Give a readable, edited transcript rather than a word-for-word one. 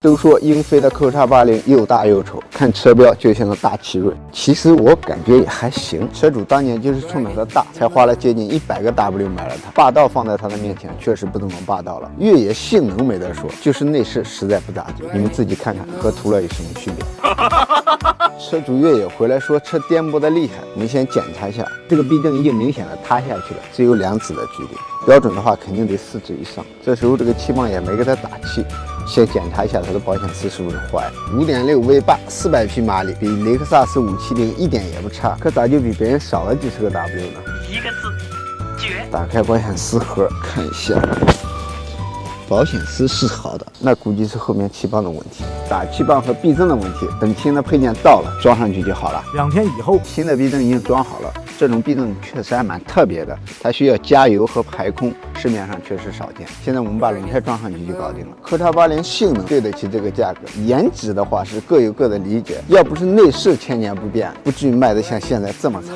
都说英菲的Q80又大又丑，看车标就像个大奇瑞。其实我感觉也还行，车主当年就是冲着它大，才花了接近100个 W 买了它。霸道放在它的面前，确实不怎么霸道了。越野性能没得说，就是内饰实在不咋地。你们自己看看和途乐有什么区别？车主越野回来说车颠簸的厉害，我们先检查一下，这个避震已经明显的塌下去了，只有2指的距离。标准的话肯定得4指以上。这时候这个气泵也没给它打气。先检查一下它的保险丝是不是坏了。5.6 V8 400匹马力，比雷克萨斯570一点也不差，可咋就比别人少了几十个 W 呢？一个字，绝！打开保险丝盒看一下，保险丝是好的，那估计是后面气泵的问题，打气泵和避震的问题。等新的配件到了，装上去就好了。2天以后，新的避震已经装好了。这种避震确实还蛮特别的，它需要加油和排空，市面上确实少见。现在我们把轮胎装上去就搞定了。Q80性能对得起这个价格，颜值的话是各有各的理解，要不是内饰千年不变，不至于卖得像现在这么惨。